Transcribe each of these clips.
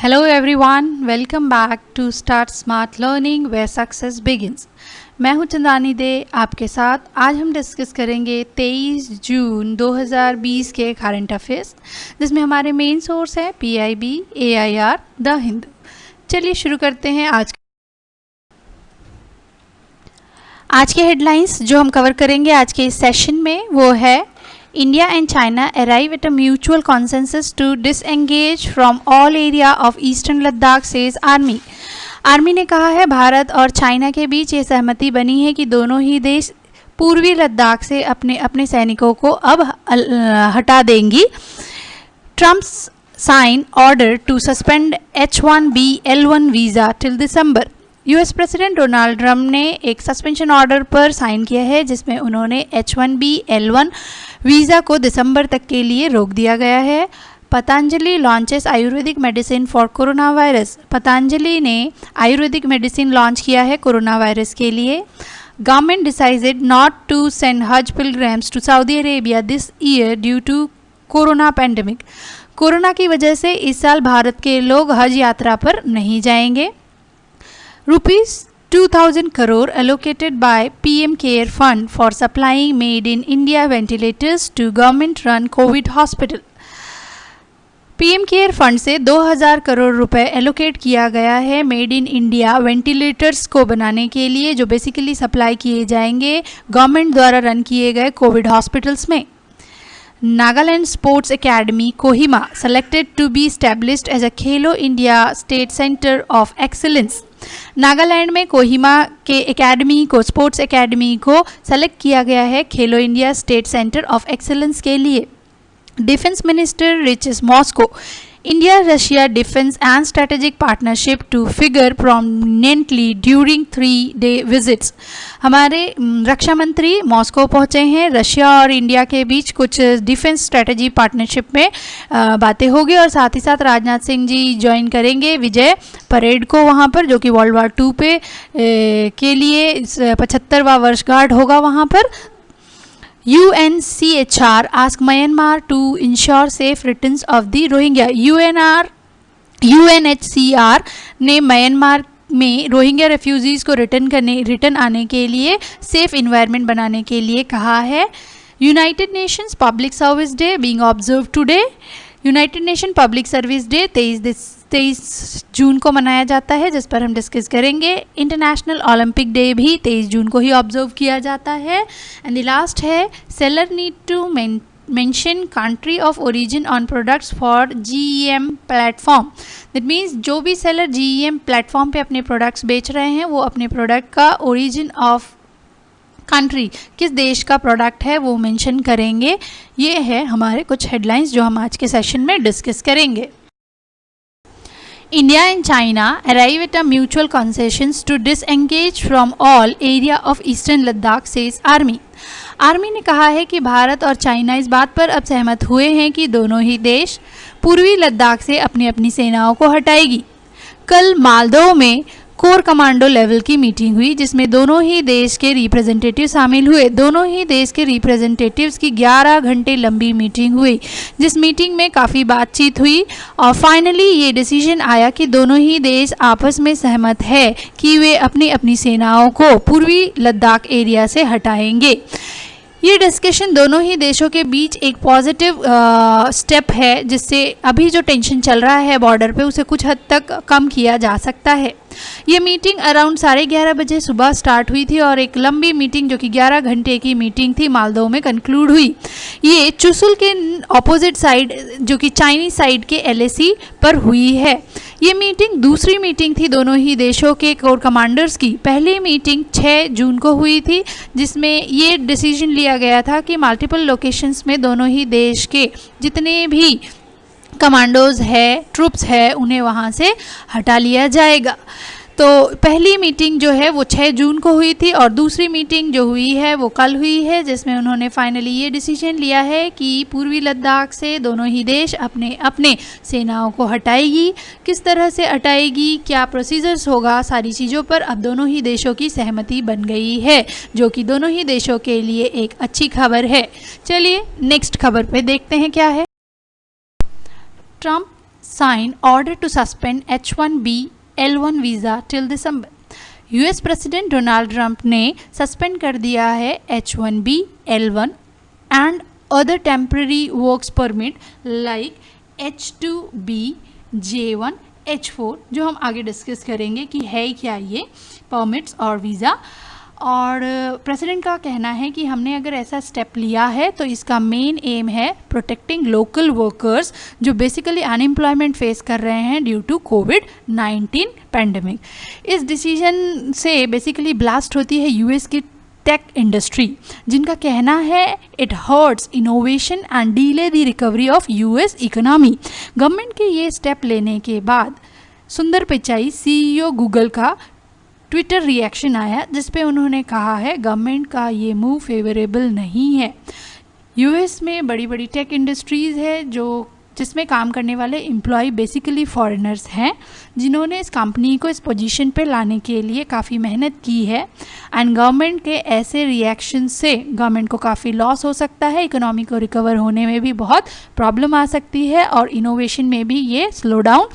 Hello everyone, welcome back to Start Smart Learning where success begins. मैं हूं चंदानी दे आपके साथ। आज हम डिस्कस करेंगे 23 जून 2020 के करंट अफेयर्स, जिसमें हमारे मेन सोर्स है PIB, AIR, द हिंदू। चलिए शुरू करते हैं। आज के हेडलाइंस जो हम कवर करेंगे आज के इस सेशन में वो है India and China arrive at a mutual consensus to disengage from all area of Eastern Ladakh, says Army. Army ने कहा है भारत और चाइना के बीच ये सहमति बनी है कि दोनों ही देश पूर्वी लद्दाख से अपने अपने सैनिकों को अब हटा देंगी। Trump's sign order to suspend H-1B L-1 visa till December. US president Donald Trump ने एक सस्पेंशन ऑर्डर पर साइन किया है जिसमें उन्होंने H-1B L-1 वीज़ा को दिसंबर तक के लिए रोक दिया गया है। Patanjali launches Ayurvedic medicine for corona virus. Patanjali ने आयुर्वेदिक मेडिसिन लॉन्च किया है कोरोना वायरस के लिए। Government decided not to send hajj pilgrims to Saudi Arabia this year due to corona pandemic. Corona की वजह से इस साल भारत के लोग हज यात्रा पर नहीं जाएंगे। ₹2000 crore allocated by PM Care Fund for supplying made in India ventilators to government run COVID hospital। PM care fund से 2000 करोड़ रुपए एलोकेट किया गया है मेड इन इंडिया वेंटिलेटर्स को बनाने के लिए, जो बेसिकली सप्लाई किए जाएंगे गवर्नमेंट द्वारा रन किए गए कोविड हॉस्पिटल्स में। Nagaland sports academy Kohima selected to be established as a Khelo India state centre of excellence. Nagaland में कोहिमा के एकेडमी को स्पोर्ट्स एकेडमी को सेलेक्ट किया गया है Khelo India state centre of excellence के लिए। Defence minister reaches Moscow India Russia defence and strategic partnership to figure prominently during 3-day visits. हमारे रक्षा मंत्री मॉस्को पहुंचे हैं। रशिया और इंडिया के बीच कुछ डिफेंस स्ट्रेटेजी पार्टनरशिप में बातें होगी और साथ ही साथ राजनाथ सिंह जी ज्वाइन करेंगे विजय परेड को वहां पर, जो कि वर्ल्ड वॉर 2 पे के लिए 75वां वर्षगांठ होगा वहां पर। UNCHR ask Myanmar to ensure safe returns of the Rohingya। UNHCR ने म्यांमार में रोहिंग्या रेफ्यूजीज को रिटर्न आने के लिए सेफ इन्वायरमेंट बनाने के लिए कहा है। United Nations public service day being observe today. United nation public service day 23 जून को मनाया जाता है, जिस पर हम डिस्कस करेंगे। इंटरनेशनल ओलंपिक डे भी 23 जून को ही ऑब्जर्व किया जाता है। एंड द लास्ट है seller need to mention country of origin on products for GEM platform. That means जो भी सेलर GEM प्लेटफॉर्म पे अपने प्रोडक्ट्स बेच रहे हैं वो अपने प्रोडक्ट का ओरिजिन ऑफ कंट्री, किस देश का प्रोडक्ट है, वो मेंशन करेंगे। ये है हमारे कुछ हेडलाइंस जो हम आज के सेशन में डिस्कस करेंगे। India and China arrive at a mutual consensus to disengage from all area of Eastern Ladakh, says Army। Army ने कहा है कि भारत और चाइना इस बात पर अब सहमत हुए हैं कि दोनों ही देश पूर्वी लद्दाख से अपनी अपनी सेनाओं को हटाएगी। कल मालदोव में कोर कमांडो लेवल की मीटिंग हुई जिसमें दोनों ही देश के रिप्रेजेंटेटिव शामिल हुए। दोनों ही देश के रिप्रेजेंटेटिव्स की 11 घंटे लंबी मीटिंग हुई, जिस मीटिंग में काफ़ी बातचीत हुई और फाइनली ये डिसीजन आया कि दोनों ही देश आपस में सहमत है कि वे अपनी अपनी सेनाओं को पूर्वी लद्दाख एरिया से हटाएंगे। ये डिस्कशन दोनों ही देशों के बीच एक पॉजिटिव स्टेप है, जिससे अभी जो टेंशन चल रहा है बॉर्डर पे उसे कुछ हद तक कम किया जा सकता है। ये मीटिंग अराउंड 11:30 बजे सुबह स्टार्ट हुई थी और एक लंबी मीटिंग जो कि 11 घंटे की मीटिंग थी मालदोव में कंक्लूड हुई। ये चुशुल के ऑपोजिट साइड जो कि चाइनीज साइड के LAC पर हुई है। ये मीटिंग दूसरी मीटिंग थी दोनों ही देशों के कोर कमांडर्स की। पहली मीटिंग 6 जून को हुई थी जिसमें ये डिसीजन लिया गया था कि मल्टीपल लोकेशंस में दोनों ही देश के जितने भी कमांडोज है, ट्रूप्स है, उन्हें वहाँ से हटा लिया जाएगा। तो पहली मीटिंग जो है वो 6 जून को हुई थी और दूसरी मीटिंग जो हुई है वो कल हुई है, जिसमें उन्होंने फाइनली ये डिसीजन लिया है कि पूर्वी लद्दाख से दोनों ही देश अपने अपने सेनाओं को हटाएगी। किस तरह से हटाएगी, क्या प्रोसीजर्स होगा, सारी चीज़ों पर अब दोनों ही देशों की सहमति बन गई है, जो कि दोनों ही देशों के लिए एक अच्छी खबर है। चलिए नेक्स्ट खबर पे देखते हैं क्या है। Trump sign order to suspend H-1B L-1 visa till December. US president Donald Trump ने सस्पेंड कर दिया है H-1B L-1 and other temporary works permit like H-2B J-1 H-4, जो हम आगे डिस्कस करेंगे कि है क्या ये परमिट्स और वीज़ा। और प्रेसिडेंट का कहना है कि हमने अगर ऐसा स्टेप लिया है तो इसका मेन एम है प्रोटेक्टिंग लोकल वर्कर्स जो बेसिकली अनएम्प्लॉयमेंट फेस कर रहे हैं ड्यू टू कोविड-19 पैंडमिक। इस डिसीजन से बेसिकली ब्लास्ट होती है यूएस की टेक इंडस्ट्री, जिनका कहना है it hurts innovation and delay the recovery of US economy. Government के ये स्टेप लेने के बाद सुंदर पिचाई सीईओ गूगल का ट्विटर रिएक्शन आया, जिस पे उन्होंने कहा है गवर्नमेंट का ये मूव फेवरेबल नहीं है। यूएस में बड़ी बड़ी टेक इंडस्ट्रीज़ है जिसमें काम करने वाले एम्प्लॉय बेसिकली फॉरेनर्स हैं, जिन्होंने इस कंपनी को इस पोजीशन पे लाने के लिए काफ़ी मेहनत की है। एंड गवर्नमेंट के ऐसे रिएक्शन से गवर्नमेंट को काफ़ी लॉस हो सकता है, इकोनॉमी को रिकवर होने में भी बहुत प्रॉब्लम आ सकती है और इनोवेशन में भी ये स्लो डाउन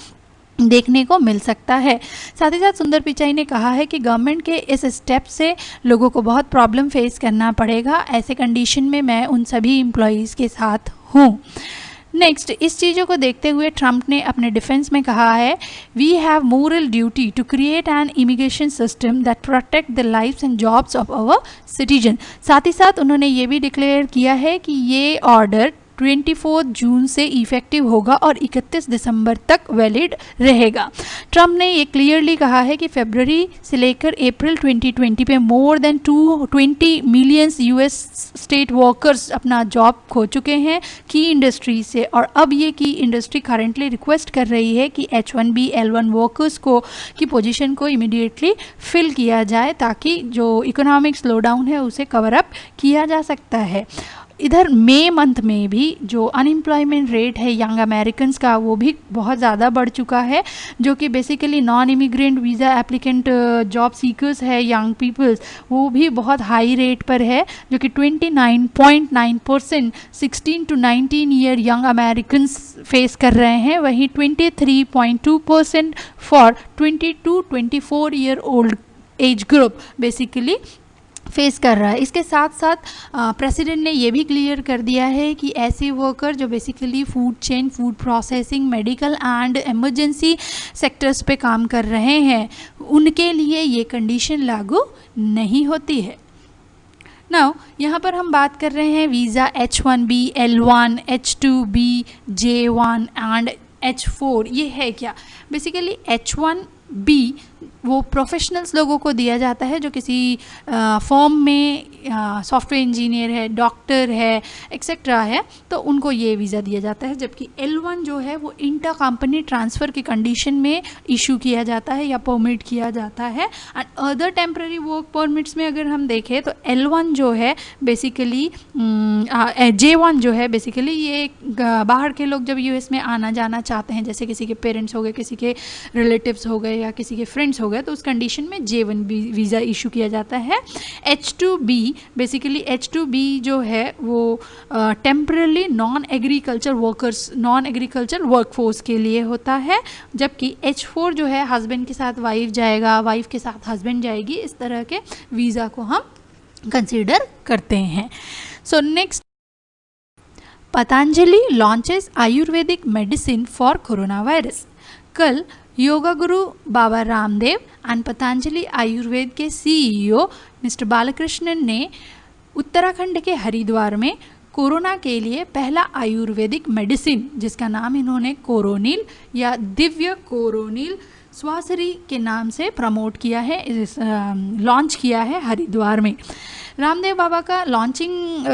देखने को मिल सकता है। साथ ही साथ सुंदर पिचाई ने कहा है कि गवर्नमेंट के इस स्टेप से लोगों को बहुत प्रॉब्लम फेस करना पड़ेगा। ऐसे कंडीशन में मैं उन सभी एम्प्लॉयज़ के साथ हूँ। नेक्स्ट, इस चीज़ों को देखते हुए ट्रंप ने अपने डिफेंस में कहा है we have moral duty to create an immigration system that protect the lives and jobs of our citizen. साथ ही साथ उन्होंने ये भी डिक्लेयर किया है कि ये ऑर्डर 24 जून से इफेक्टिव होगा और 31 दिसंबर तक वैलिड रहेगा। ट्रंप ने ये क्लियरली कहा है कि फरवरी से लेकर अप्रैल 2020 पे more than 220 million US state workers अपना जॉब खो चुके हैं की इंडस्ट्री से, और अब ये की इंडस्ट्री करेंटली रिक्वेस्ट कर रही है कि H-1B L-1 वर्कर्स की पोजीशन को इमीडिएटली फिल किया जाए ताकि जो इकोनॉमिक स्लो डाउन है उसे कवर अप किया जा सकता है। इधर मई मंथ में भी जो अनएम्प्लॉयमेंट रेट है यंग अमेरिकन्स का वो भी बहुत ज़्यादा बढ़ चुका है, जो कि basically non immigrant visa applicant job seekers है यंग पीपल्स, वो भी बहुत हाई रेट पर है, जो कि 29.9% 16 to 19 year young Americans face कर रहे हैं। वहीं 23.2% for 20 to 24 year old age group basically face कर रहा है। इसके साथ साथ प्रेसिडेंट ने ये भी क्लियर कर दिया है कि ऐसे वर्कर जो basically food chain, food processing, medical and emergency sectors पे काम कर रहे हैं, उनके लिए ये कंडीशन लागू नहीं होती है। नाउ यहाँ पर हम बात कर रहे हैं visa H-1B L-1, H-2B J-1 and H-4। ये है क्या? बेसिकली H-1B वो प्रोफेशनल्स लोगों को दिया जाता है जो किसी फर्म में सॉफ्टवेयर इंजीनियर है, डॉक्टर है, एक्सेट्रा है, तो उनको ये वीज़ा दिया जाता है। जबकि L-1 जो है वो इंटर कंपनी ट्रांसफ़र की कंडीशन में इशू किया जाता है या परमिट किया जाता है। And other temporary work permits में अगर हम देखें तो L-1 जो है बेसिकली J-1 जो है बेसिकली ये बाहर के लोग जब यूएस में आना जाना चाहते हैं, जैसे किसी के पेरेंट्स हो गए, किसी के रिलेटिव्स हो गए या किसी के फ्रेंड्स हो गए, तो उस कंडीशन में J-1 वीज़ा इशू किया जाता है। H-2B बेसिकली H-2B जो है वो temporarily non agriculture workers, non agriculture workforce के लिए होता है। जबकि H-4 जो है हस्बैंड के साथ वाइफ जाएगा, वाइफ के साथ हस्बैंड जाएगी, इस तरह के वीज़ा को हम कंसीडर करते हैं। So next, Patanjali launches Ayurvedic medicine for corona virus. कल योगा गुरु बाबा रामदेव एंड पतंजलि आयुर्वेद के सीईओ मिस्टर बालकृष्णन ने उत्तराखंड के हरिद्वार में कोरोना के लिए पहला आयुर्वेदिक मेडिसिन, जिसका नाम इन्होंने कोरोनिल या दिव्य कोरोनिल स्वासरी के नाम से प्रमोट किया है, लॉन्च किया है हरिद्वार में। रामदेव बाबा का लॉन्चिंग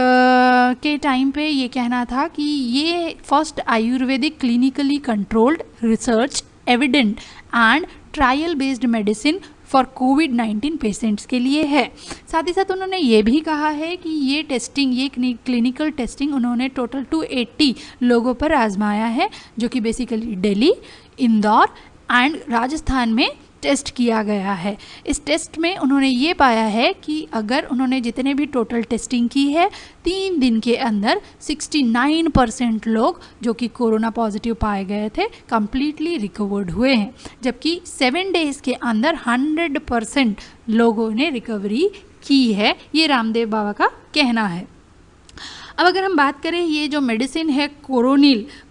के टाइम पे ये कहना था कि ये first Ayurvedic clinically controlled, research evident and trial based medicine for covid patients के लिए है। साथ ही साथ उन्होंने ये भी कहा है कि ये टेस्टिंग, ये क्लिनिकल टेस्टिंग उन्होंने टोटल 280 लोगों पर आजमाया है, जो कि बेसिकली दिल्ली, इंदौर एंड राजस्थान में टेस्ट किया गया है। इस टेस्ट में उन्होंने ये पाया है कि अगर उन्होंने जितने भी टोटल टेस्टिंग की है 3 दिन के अंदर 69% लोग जो कि कोरोना पॉजिटिव पाए गए थे कंप्लीटली रिकवर्ड हुए हैं, जबकि 7 डेज़ के अंदर 100% लोगों ने रिकवरी की है। ये रामदेव बाबा का कहना है। अब अगर हम बात करें ये जो मेडिसिन है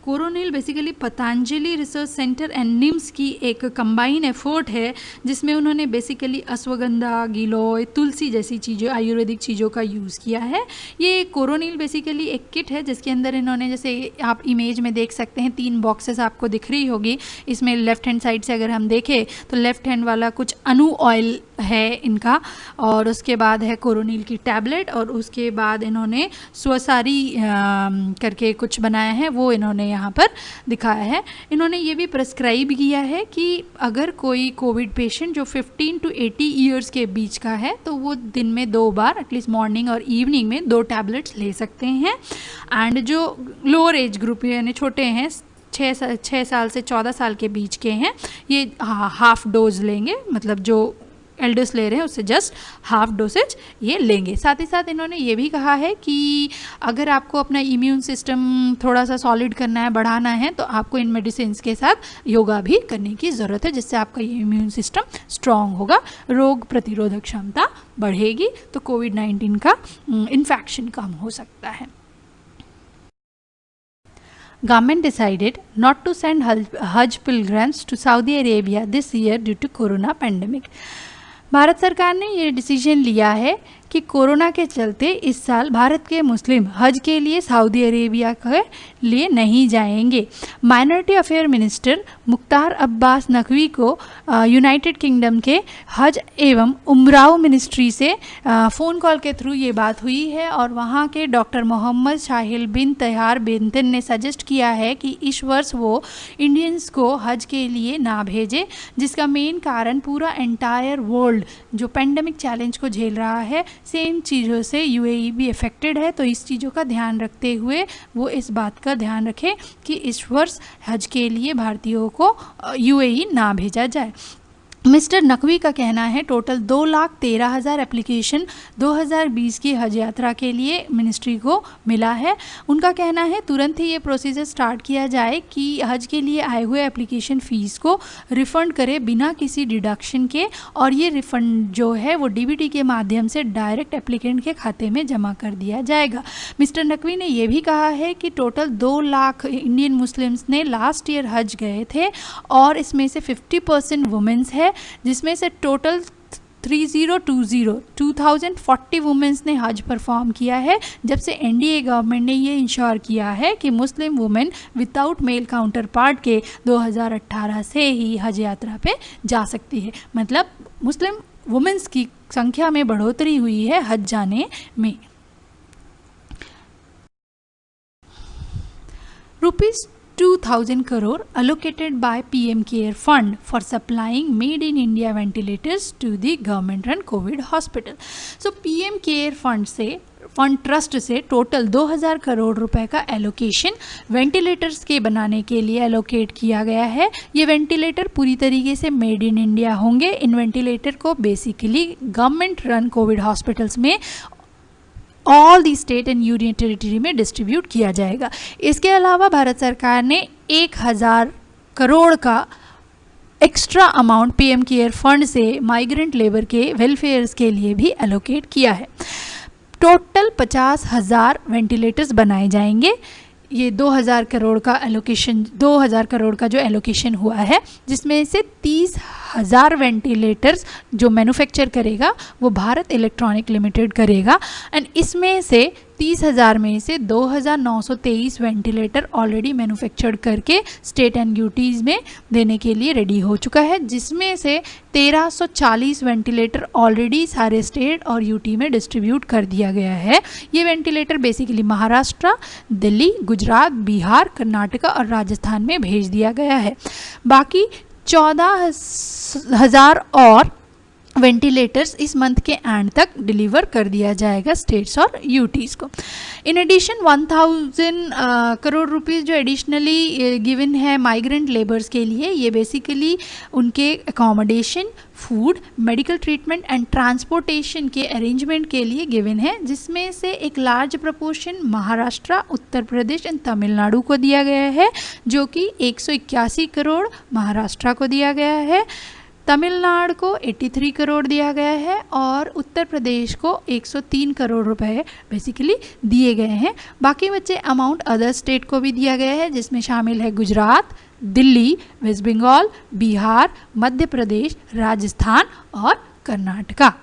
Coronil basically Patanjali research centre and NIMS की एक कंबाइन एफर्ट है, जिसमें उन्होंने बेसिकली अश्वगंधा, गिलोय, तुलसी जैसी चीज़ों आयुर्वेदिक चीज़ों का यूज़ किया है। ये कोरोनिल बेसिकली एक किट है जिसके अंदर इन्होंने, जैसे आप इमेज में देख सकते हैं, 3 बॉक्सेस आपको दिख रही होगी। इसमें लेफ्ट हैंड साइड से अगर हम देखें तो लेफ्ट हैंड वाला कुछ अनु ऑयल है इनका, और उसके बाद है कोरोनिल की टैबलेट, और उसके बाद इन्होंने स्वसारी करके कुछ बनाया है, वो इन्होंने यहाँ पर दिखाया है। इन्होंने ये भी प्रेस्क्राइब किया है कि अगर कोई कोविड पेशेंट जो 15 to 80 ईयर्स के बीच का है तो वो दिन में 2 बार एटलीस्ट मॉर्निंग और इवनिंग में 2 टैबलेट्स ले सकते हैं। एंड जो लोअर एज ग्रुप यानी छोटे हैं 6 साल से 14 साल के बीच के हैं, ये हाफ डोज लेंगे, मतलब जो एल्डर्स ले रहे हैं उससे जस्ट हाफ डोसेज ये लेंगे। साथ ही साथ इन्होंने ये भी कहा है कि अगर आपको अपना इम्यून सिस्टम थोड़ा सा सॉलिड करना है, बढ़ाना है, तो आपको इन मेडिसिन के साथ योगा भी करने की ज़रूरत है, जिससे आपका ये इम्यून सिस्टम स्ट्रॉन्ग होगा, रोग प्रतिरोधक क्षमता बढ़ेगी, तो कोविड-19 का इन्फेक्शन कम हो सकता है। Government decided not to send Hajj pilgrims to Saudi Arabia this year due to Corona pandemic. Bharat सरकार ने ये डिसीजन लिया है कि कोरोना के चलते इस साल भारत के मुस्लिम हज के लिए सऊदी अरेबिया के लिए नहीं जाएंगे। Minority affair minister Mukhtar Abbas Naqvi को यूनाइटेड किंगडम के हज एवं उमराव मिनिस्ट्री से फ़ोन कॉल के थ्रू ये बात हुई है, और वहाँ के डॉक्टर मोहम्मद शाहिल बिन तैयार बिनतन ने सजेस्ट किया है कि इस वर्ष वो इंडियंस को हज के लिए ना भेजे, जिसका मेन कारण पूरा एंटायर वर्ल्ड जो पेंडेमिक चैलेंज को झेल रहा है, सेम चीज़ों से यूएई भी अफेक्टेड है। तो इस चीज़ों का ध्यान रखते हुए वो इस बात का ध्यान रखें कि इस वर्ष हज के लिए भारतीयों को यूएई ना भेजा जाए। मिस्टर नकवी का कहना है टोटल 2,13,000 एप्लीकेशन 2020 की हज यात्रा के लिए मिनिस्ट्री को मिला है। उनका कहना है तुरंत ही ये प्रोसीजर स्टार्ट किया जाए कि हज के लिए आए हुए एप्लीकेशन फ़ीस को रिफ़ंड करे बिना किसी डिडक्शन के, और ये रिफ़ंड जो है वो डीबीटी के माध्यम से डायरेक्ट एप्लीकेंट के खाते में जमा कर दिया जाएगा। मिस्टर नकवी ने यह भी कहा है कि टोटल 2 लाख इंडियन मुस्लिम्स ने लास्ट ईयर हज गए थे, और इसमें से 50% वुमेंस है, जिसमें से टोटल 2040 वुमेंस ने हज परफॉर्म किया है, जब से एनडीए गवर्नमेंट ने ये इंश्योर किया है कि Muslim women without male counterpart के 2018 से ही हज यात्रा पे जा सकती है। मतलब मुस्लिम वुमेन्स की संख्या में बढ़ोतरी हुई है हज जाने में। ₹2,000 crore allocated by PM Care Fund for supplying made in India ventilators to the government run COVID hospital. So PM Care Fund से फंड ट्रस्ट से टोटल 2,000 करोड़ रुपए का एलोकेशन वेंटिलेटर्स के बनाने के लिए एलोकेट किया गया है। ये वेंटिलेटर पूरी तरीके से मेड इन इंडिया होंगे। इन वेंटिलेटर को basically government run covid hospitals में all the state and union territory में डिस्ट्रीब्यूट किया जाएगा। इसके अलावा भारत सरकार ने 1,000 करोड़ का extra amount PM care fund से माइग्रेंट लेबर के वेलफेयर्स के लिए भी एलोकेट किया है। टोटल 50,000 वेंटिलेटर्स बनाए जाएंगे। ये 2,000 करोड़ का एलोकेशन 2,000 करोड़ का जो एलोकेशन हुआ है, जिसमें से 30,000 वेंटिलेटर्स जो मैन्युफैक्चर करेगा वो भारत इलेक्ट्रॉनिक लिमिटेड करेगा। एंड इसमें से 30,000 में से 2,923 वेंटिलेटर ऑलरेडी मैन्युफैक्चर्ड करके स्टेट एंड यूटीज़ में देने के लिए रेडी हो चुका है, जिसमें से 1,340 वेंटिलेटर ऑलरेडी सारे स्टेट और यूटी में डिस्ट्रीब्यूट कर दिया गया है। ये वेंटिलेटर बेसिकली महाराष्ट्र, दिल्ली, गुजरात, बिहार, कर्नाटका और राजस्थान में भेज दिया गया है। बाकी 14,000 और वेंटिलेटर्स इस मंथ के एंड तक डिलीवर कर दिया जाएगा स्टेट्स और यूटीज़ को। इन एडिशन 1000 करोड़ रुपीस जो एडिशनली गिवन है माइग्रेंट लेबर्स के लिए, ये बेसिकली उनके accommodation, food, medical treatment and transportation के अरेंजमेंट के लिए गिवन है, जिसमें से एक large proportion Maharashtra, Uttar Pradesh and Tamil Nadu को दिया गया है, जो कि 181 करोड़ महाराष्ट्र को दिया गया है, तमिलनाडु को 83 करोड़ दिया गया है और उत्तर प्रदेश को 103 करोड़ रुपए बेसिकली दिए गए हैं। बाकी बचे अमाउंट अदर स्टेट को भी दिया गया है, जिसमें शामिल है गुजरात, दिल्ली, वेस्ट बंगाल, बिहार, मध्य प्रदेश, राजस्थान और Karnataka.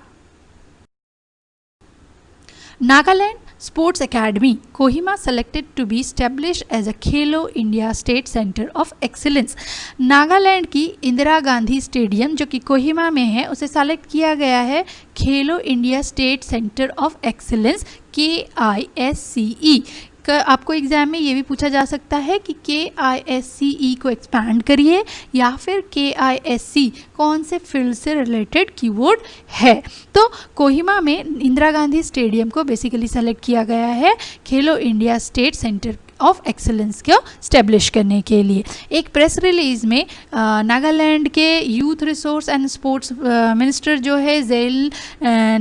Nagaland Sports Academy, Kohima selected to be established as a Khelo India State Center of Excellence. Nagaland की इंदिरा गांधी स्टेडियम जो कि कोहिमा में है, उसे सेलेक्ट किया गया है Khelo India state centre of excellence KISCE। आपको एग्जाम में ये भी पूछा जा सकता है कि KISCE को एक्सपैंड करिए या फिर KISC कौन से फील्ड से रिलेटेड कीवर्ड है। तो कोहिमा में इंदिरा गांधी स्टेडियम को बेसिकली सेलेक्ट किया गया है Khelo India state centre of excellence को स्टैब्लिश करने के लिए। एक प्रेस रिलीज में नागालैंड के youth resource and sports minister जो है जेल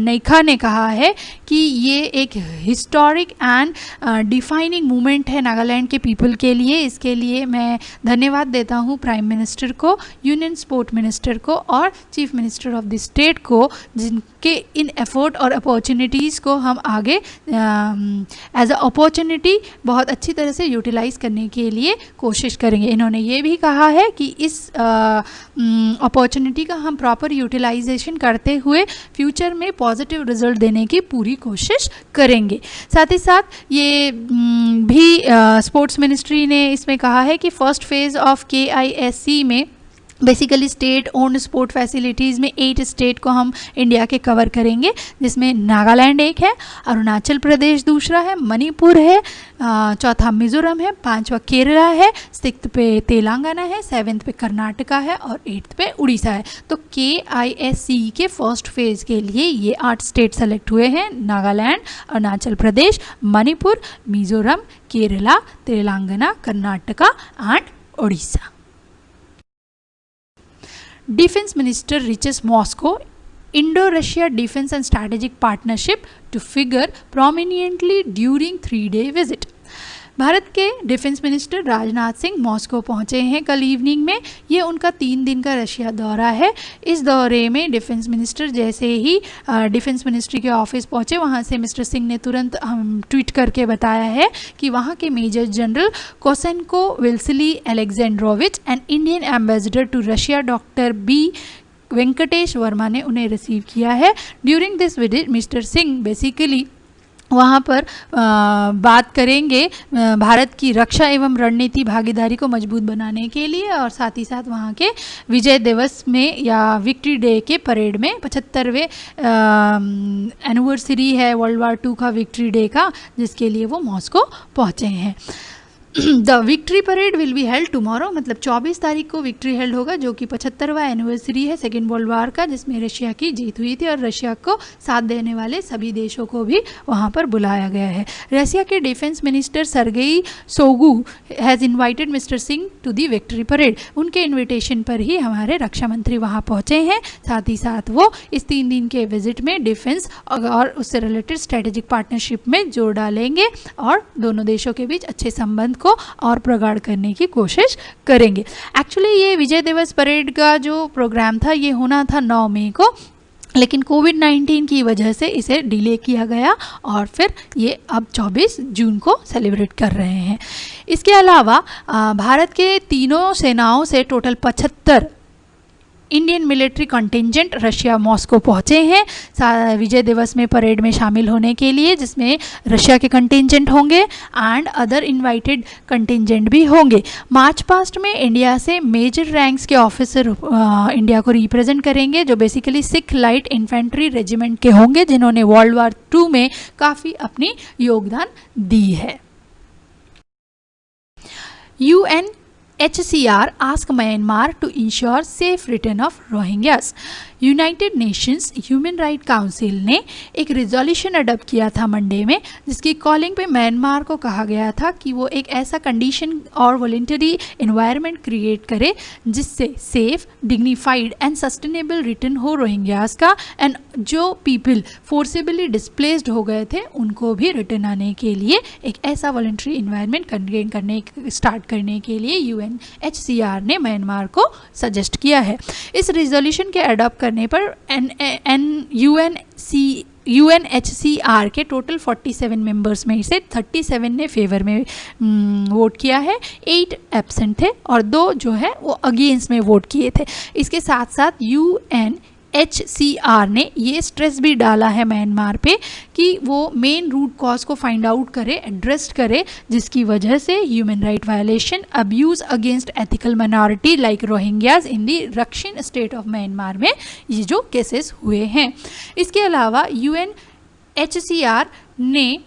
नैखा ने कहा है कि ये एक हिस्टोरिक एंड डिफाइनिंग मूवमेंट है नागालैंड के पीपल के लिए। इसके लिए मैं धन्यवाद देता हूँ प्राइम मिनिस्टर को, यूनियन स्पोर्ट मिनिस्टर को और chief minister of the state को, जिनके इन एफर्ट और अपॉर्चुनिटीज़ को हम आगे एज अ अपॉर्चुनिटी बहुत अच्छी तरह से यूटिलाइज करने के लिए कोशिश करेंगे। इन्होंने ये भी कहा है कि इस अपॉर्चुनिटी का हम प्रॉपर यूटिलाइजेशन करते हुए फ्यूचर में पॉजिटिव रिजल्ट देने की पूरी कोशिश करेंगे। साथ ही साथ ये भी स्पोर्ट्स मिनिस्ट्री ने इसमें कहा है कि फर्स्ट फेज़ ऑफ KISC में basically state owned sport facilities में 8 स्टेट को हम इंडिया के कवर करेंगे, जिसमें नागालैंड एक है, अरुणाचल प्रदेश दूसरा है, मणिपुर है, चौथा मिज़ोरम है, पांचवा केरला है, 6th पे तेलंगाना है, 7th पे कर्नाटका है और 8th पे उड़ीसा है। तो KISC के फर्स्ट फेज़ के लिए ये 8 स्टेट सेलेक्ट हुए हैं, Nagaland, Arunachal Pradesh, Manipur, Mizoram, Kerala, Telangana, Karnataka and Orissa. Defense Minister reaches Moscow. Indo-Russia Defense and Strategic Partnership to figure prominently during 3-day visit. Bharat के defence minister Rajnath Singh Moscow पहुंचे हैं कल इवनिंग में। ये उनका 3 दिन का रशिया दौरा है। इस दौरे में डिफेंस मिनिस्टर जैसे ही डिफेंस मिनिस्ट्री के ऑफिस पहुंचे, वहां से मिस्टर सिंह ने तुरंत ट्वीट करके बताया है कि वहां के major general Kosenko Vasily Alexandrovich and Indian ambassador to Russia doctor B Venkatesh Varma ने उन्हें रिसीव किया है। During this visit mister Singh basically वहाँ पर बात करेंगे भारत की रक्षा एवं रणनीति भागीदारी को मजबूत बनाने के लिए, और साथ ही साथ वहाँ के विजय दिवस में या विक्ट्री डे के परेड में 75वें एनिवर्सरी है वर्ल्ड वार 2 का विक्ट्री डे का, जिसके लिए वो मॉस्को पहुँचे हैं। The victory parade will be held tomorrow, मतलब 24 तारीख को विक्ट्री हेल्ड होगा, जो कि 75वां एनिवर्सरी है सेकेंड वर्ल्ड वार का, जिसमें रशिया की जीत हुई थी और रशिया को साथ देने वाले सभी देशों को भी वहां पर बुलाया गया है। रशिया के defence minister Sergei Shoigu has invited mister Singh to the victory parade. उनके इन्विटेशन पर ही हमारे रक्षा मंत्री वहाँ पहुँचे हैं। साथ ही साथ वो इस 3 दिन के विजिट में डिफेंस और उससे रिलेटेड स्ट्रेटेजिक पार्टनरशिप में जोर डालेंगे और दोनों देशों के बीच अच्छे संबंध को और प्रगाढ़ करने की कोशिश करेंगे। एक्चुअली ये विजय दिवस परेड का जो प्रोग्राम था ये होना था 9 मई को, लेकिन कोविड-19 की वजह से इसे डिले किया गया और फिर ये अब 24 जून को सेलिब्रेट कर रहे हैं। इसके अलावा भारत के तीनों सेनाओं से total 75 Indian military contingent Russia Moscow पहुंचे हैं विजय दिवस में परेड में शामिल होने के लिए, जिसमें रशिया के कंटिंजेंट होंगे एंड अदर इनवाइटेड कंटिंजेंट भी होंगे। मार्च पास्ट में इंडिया से मेजर रैंक्स के ऑफिसर इंडिया को रिप्रेजेंट करेंगे, जो basically Sikh light infantry regiment के होंगे, जिन्होंने वर्ल्ड वार 2 में काफ़ी अपनी योगदान दी है। UNHCR ask Myanmar to ensure safe return of Rohingyas. United Nations human right council ने एक रिजोल्यूशन अडॉप्ट किया था मंडे में, जिसकी कॉलिंग पे म्यांमार को कहा गया था कि वो एक ऐसा कंडीशन और वॉलंटरी एनवायरनमेंट क्रिएट करे जिससे safe, dignified and sustainable return हो रोहिंग्यास का, एंड जो पीपल फोर्सिबली डिस्प्लेस्ड हो गए थे उनको भी रिटर्न आने के लिए एक ऐसा वॉलंटरी एनवायरनमेंट स्टार्ट करने के लिए UNHCR ने म्यांमार को सजेस्ट किया है। इस रिजोल्यूशन के अडॉप्ट करने पर UNHCR के टोटल 47 मेंबर्स में से 37 ने फेवर में वोट किया है, 8 एब्सेंट थे और 2 जो है वो अगेंस्ट में वोट किए थे। इसके साथ साथ UNHCR ने ये स्ट्रेस भी डाला है म्यांमार पे कि वो मेन रूट कॉज को फाइंड आउट करे, एड्रेस करे, जिसकी वजह से human right violation, abuse against ethical minority like Rohingyas in the Rakhine state of Myanmar में ये जो केसेस हुए हैं। इसके अलावा UNHCR ने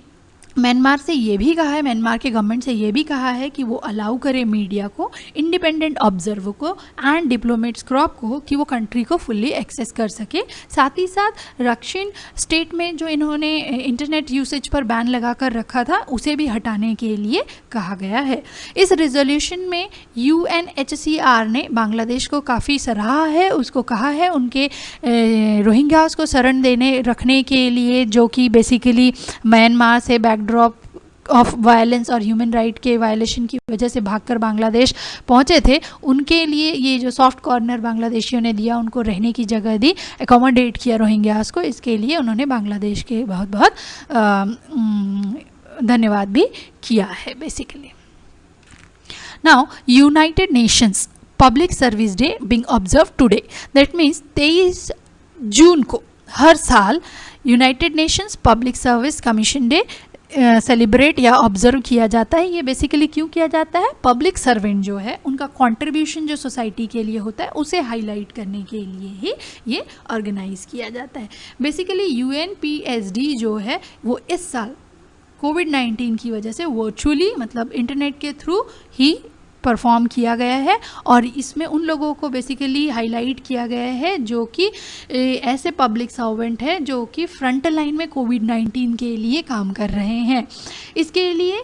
म्यांमार से ये भी कहा है, म्यांमार के गवर्नमेंट से ये भी कहा है कि वो अलाउ करे मीडिया को, इंडिपेंडेंट ऑब्जर्वर को एंड डिप्लोमेट्स क्रॉप को कि वो कंट्री को फुल्ली एक्सेस कर सके। साथ ही साथ रक्षिन स्टेट में जो इन्होंने इंटरनेट यूसेज पर बैन लगा कर रखा था उसे भी हटाने के लिए कहा गया है। इस रिजोल्यूशन में UNHCR ने बांग्लादेश को काफ़ी सराहा है, उसको कहा है उनके रोहिंग्यास को शरण रखने के लिए, जो कि बेसिकली म्यांमार से ड्रॉप ऑफ वायलेंस और ह्यूमन राइट के वायलेशन की वजह से भागकर बांग्लादेश पहुंचे थे, उनके लिए ये जो सॉफ्ट कॉर्नर बांग्लादेशियों ने दिया, उनको रहने की जगह दी, एकोमोडेट किया रोहिंग्यास को, इसके लिए उन्होंने बांग्लादेश के बहुत बहुत धन्यवाद भी किया है basically. Now United Nations public service day being observe today, that means 23 जून को हर साल United Nations public service commission day celebrate या ऑब्जर्व किया जाता है। ये बेसिकली क्यों किया जाता है? पब्लिक सर्वेंट जो है उनका कंट्रीब्यूशन जो सोसाइटी के लिए होता है उसे हाईलाइट करने के लिए ही ये ऑर्गेनाइज किया जाता है। बेसिकली UNPSD जो है वो इस साल कोविड-19 की वजह से वर्चुअली, मतलब इंटरनेट के थ्रू ही परफॉर्म किया गया है, और इसमें उन लोगों को बेसिकली हाईलाइट किया गया है जो कि ऐसे पब्लिक सर्वेंट हैं जो कि फ्रंट लाइन में कोविड-19 के लिए काम कर रहे हैं। इसके लिए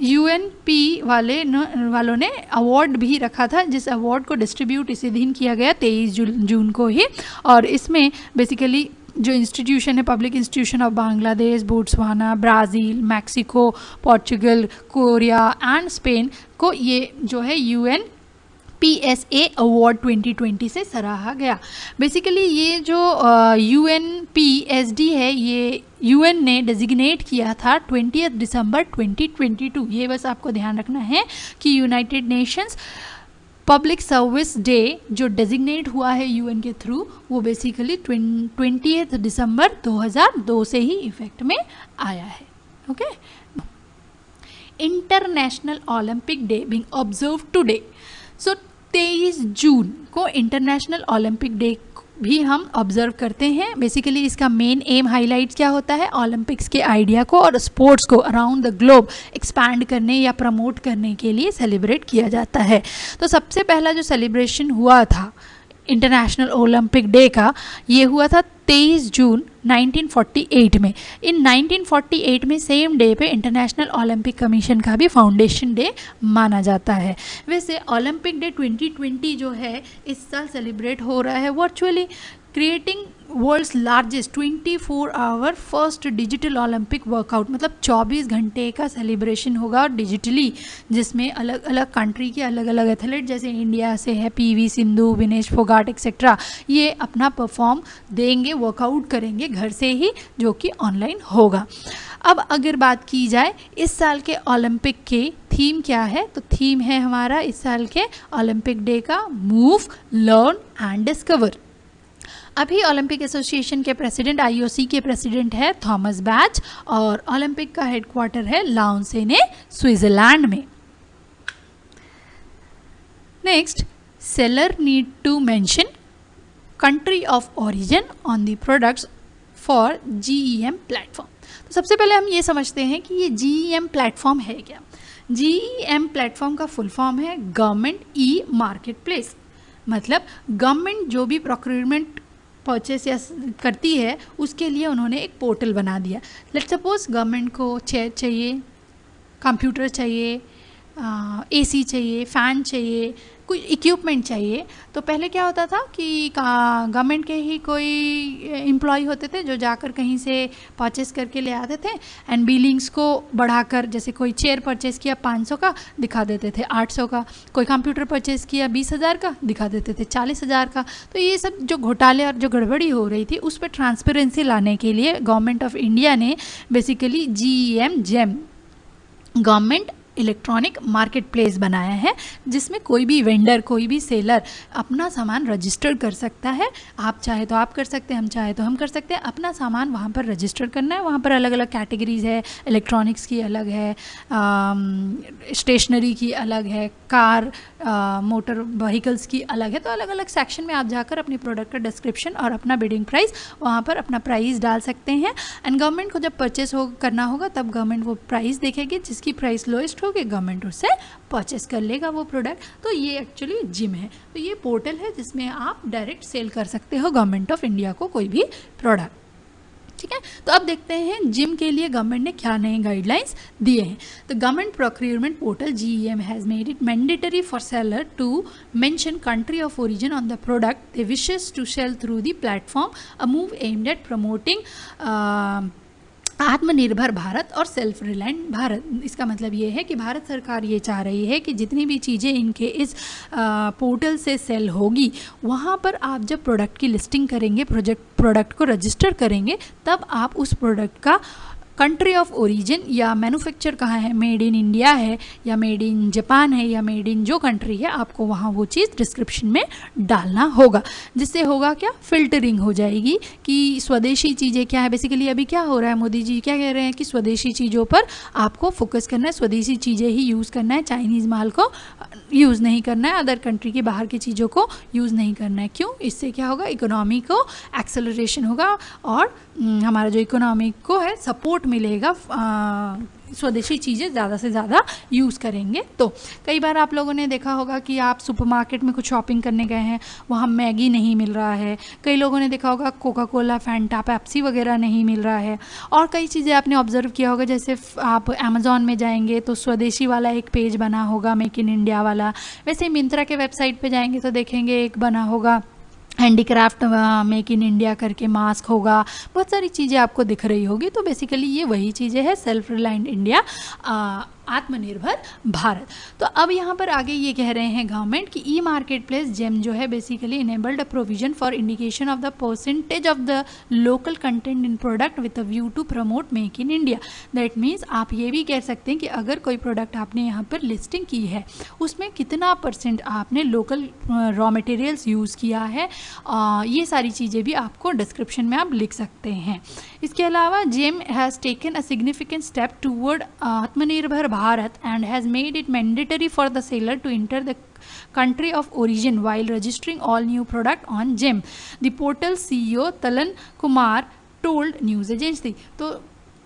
UNP वालों ने अवार्ड भी रखा था, जिस अवार्ड को डिस्ट्रीब्यूट इसी दिन किया गया 23 जून को ही, और इसमें बेसिकली जो इंस्टीट्यूशन है, public institution of Bangladesh, Botswana, Brazil, Mexico, Portugal, Korea and Spain को ये जो है UNPSA अवार्ड 2020 से सराहा गया। बेसिकली ये जो UNPSD है ये UN ने डेजिग्नेट किया था 20 दिसंबर 2022। ये बस आपको ध्यान रखना है कि United Nations public service day जो डेजिग्नेट हुआ है UN के थ्रू, वो बेसिकली 20 दिसंबर 2002 से ही इफेक्ट में आया है। Okay, international olympic day being observe today. So 23 जून को इंटरनेशनल ओलंपिक डे भी हम ऑब्जर्व करते हैं। बेसिकली इसका मेन एम हाईलाइट क्या होता है? ओलंपिक्स के आइडिया को और स्पोर्ट्स को अराउंड द ग्लोब एक्सपैंड करने या प्रमोट करने के लिए सेलिब्रेट किया जाता है। तो सबसे पहला जो सेलिब्रेशन हुआ था इंटरनेशनल ओलंपिक डे का, ये हुआ था 23 जून 1948 में। इन 1948 में सेम डे पे इंटरनेशनल ओलंपिक कमीशन का भी फाउंडेशन डे माना जाता है। वैसे ओलंपिक डे 2020 जो है इस साल सेलिब्रेट हो रहा है virtually, creating world's largest 24 hour first digital Olympic workout, मतलब 24 घंटे का सेलिब्रेशन होगा डिजिटली, जिसमें अलग अलग कंट्री के अलग अलग एथलीट, जैसे इंडिया से है PV सिंधु, विनेश फोगाट एक्सेट्रा, ये अपना परफॉर्म देंगे, वर्कआउट करेंगे घर से ही, जो कि ऑनलाइन होगा। अब अगर बात की जाए इस साल के ओलंपिक के थीम क्या है, तो थीम है हमारा इस साल के ओलंपिक डे का मूव, लर्न एंड डिस्कवर। अभी ओलंपिक एसोसिएशन के प्रेसिडेंट, IOC के प्रेसिडेंट है थॉमस बैच, और ओलंपिक का हेडक्वार्टर है लाउसेने, स्विट्जरलैंड में। Next, seller need to mention country of origin on the products for GEM platform. तो सबसे पहले हम ये समझते हैं कि ये GEM प्लेटफॉर्म है क्या। GEM प्लेटफॉर्म का फुल फॉर्म है गवर्नमेंट ई मार्केट प्लेस। मतलब गवर्नमेंट जो भी प्रोक्योरमेंट परचेस या करती है उसके लिए उन्होंने एक पोर्टल बना दिया। लेट्स सपोज गवर्नमेंट को चेयर चाहिए, कंप्यूटर चाहिए, एसी चाहिए, फ़ैन चाहिए, कोई इक्विपमेंट चाहिए, तो पहले क्या होता था कि गवर्नमेंट के ही कोई एम्प्लॉय होते थे जो जाकर कहीं से परचेस करके ले आते थे एंड बिलिंग्स को बढ़ाकर, जैसे कोई चेयर परचेस किया 500 का दिखा देते थे 800 का, कोई कंप्यूटर परचेस किया 20,000 का दिखा देते थे 40,000 का। तो ये सब जो घोटाले और जो गड़बड़ी हो रही थी उस पर ट्रांसपेरेंसी लाने के लिए गवर्नमेंट ऑफ इंडिया ने basically GEM government electronic market place बनाया है, जिसमें कोई भी वेंडर, कोई भी सेलर अपना सामान रजिस्टर कर सकता है। आप चाहे तो आप कर सकते हैं, हम चाहे तो हम कर सकते हैं। अपना सामान वहाँ पर रजिस्टर करना है। वहाँ पर अलग अलग कैटेगरीज है, इलेक्ट्रॉनिक्स की अलग है, स्टेशनरी की अलग है, कार मोटर व्हीकल्स की अलग है। तो अलग अलग सेक्शन में आप जाकर अपने प्रोडक्ट का डिस्क्रिप्शन और अपना बिडिंग प्राइस वहाँ पर अपना प्राइस डाल सकते हैं। एंड गवर्नमेंट को जब परचेस करना होगा तब गवर्नमेंट वो प्राइस देखेगी, जिसकी प्राइस लोएस्ट कि गवर्नमेंट उससे परचेस कर लेगा वो प्रोडक्ट। तो ये एक्चुअली जिम है। तो ये पोर्टल है जिसमें आप डायरेक्ट सेल कर सकते हो गवर्नमेंट ऑफ इंडिया को कोई भी प्रोडक्ट। ठीक है, तो अब देखते हैं जिम के लिए गवर्नमेंट ने क्या नए गाइडलाइंस दिए हैं। तो government procurement portal GEM has made it mandatory for seller to mention country of origin on the product they wishes to sell through the platform, a move aimed at promoting Atmanirbhar Bharat और self reliant Bharat. इसका मतलब ये है कि भारत सरकार ये चाह रही है कि जितनी भी चीज़ें इनके इस पोर्टल से सेल होगी, वहाँ पर आप जब प्रोडक्ट की लिस्टिंग करेंगे, प्रोडक्ट को रजिस्टर करेंगे, तब आप उस प्रोडक्ट का कंट्री ऑफ ओरिजिन या मैन्युफैक्चर कहाँ है, मेड इन इंडिया है या मेड इन जापान है या मेड इन जो कंट्री है, आपको वहाँ वो चीज़ डिस्क्रिप्शन में डालना होगा। जिससे होगा क्या, फिल्टरिंग हो जाएगी कि स्वदेशी चीज़ें क्या है। बेसिकली अभी क्या हो रहा है, मोदी जी क्या कह रहे हैं कि स्वदेशी चीज़ों पर आपको फोकस करना है, स्वदेशी चीज़ें ही यूज़ करना है, चाइनीज़ माल को यूज़ नहीं करना है, अदर कंट्री के बाहर की चीज़ों को यूज़ नहीं करना है। क्यों? इससे क्या होगा, इकोनॉमी को एक्सेलरेशन होगा और हमारा जो इकोनॉमी को है सपोर्ट मिलेगा, स्वदेशी चीज़ें ज़्यादा से ज़्यादा यूज़ करेंगे। तो कई बार आप लोगों ने देखा होगा कि आप सुपरमार्केट में कुछ शॉपिंग करने गए हैं, वहाँ मैगी नहीं मिल रहा है। कई लोगों ने देखा होगा कोका कोला, फैंटा, पेप्सी वगैरह नहीं मिल रहा है। और कई चीज़ें आपने ऑब्जर्व किया होगा, जैसे आप अमेज़ॉन में जाएंगे तो स्वदेशी वाला एक पेज बना होगा, मेक इन इंडिया वाला। वैसे ही मिंत्रा के वेबसाइट पर जाएंगे तो देखेंगे एक बना होगा हैंडीक्राफ्ट मेक इन इंडिया करके, मास्क होगा, बहुत सारी चीज़ें आपको दिख रही होगी। तो बेसिकली ये वही चीज़ें हैं, सेल्फ रिलायंट इंडिया, आत्मनिर्भर भारत। तो अब यहाँ पर आगे ये कह रहे हैं गवर्नमेंट कि ई मार्केट प्लेस जेम जो है basically enabled a provision for indication of the percentage of the local content in product with a view to promote make in India. That means आप ये भी कह सकते हैं कि अगर कोई प्रोडक्ट आपने यहाँ पर लिस्टिंग की है, उसमें कितना % आपने लोकल रॉ मटेरियल्स यूज़ किया है, ये सारी चीज़ें भी आपको डिस्क्रिप्शन में आप लिख सकते हैं। इसके अलावा GeM has taken a significant step toward Atmanirbhar Bharat and has made it mandatory for the seller to enter the country of origin while registering all new product on GEM. The portal CEO Talan Kumar told news agency. तो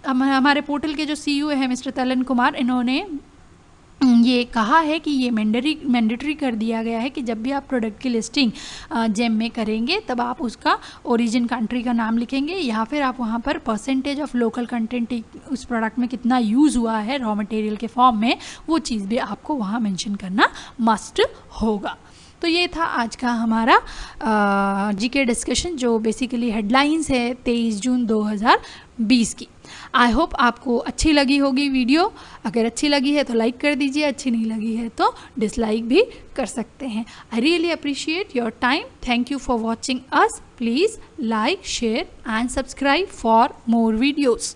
हमारे portal के जो CEO है mister तलन Kumar, इन्होंने ये कहा है कि ये मैंडेटरी कर दिया गया है कि जब भी आप प्रोडक्ट की लिस्टिंग जेम में करेंगे तब आप उसका ओरिजिन कंट्री का नाम लिखेंगे, या फिर आप वहाँ पर परसेंटेज ऑफ लोकल कंटेंट उस प्रोडक्ट में कितना यूज़ हुआ है रॉ मटेरियल के फॉर्म में, वो चीज़ भी आपको वहाँ मेंशन करना मस्ट होगा। तो ये था आज का हमारा जीके डिस्कशन, जो बेसिकली हेडलाइंस है 23 जून 2020 की। आई होप आपको अच्छी लगी होगी वीडियो। अगर अच्छी लगी है तो लाइक कर दीजिए, अच्छी नहीं लगी है तो डिसलाइक भी कर सकते हैं। I really appreciate your time. Thank you for watching us. Please like, share and subscribe for more videos.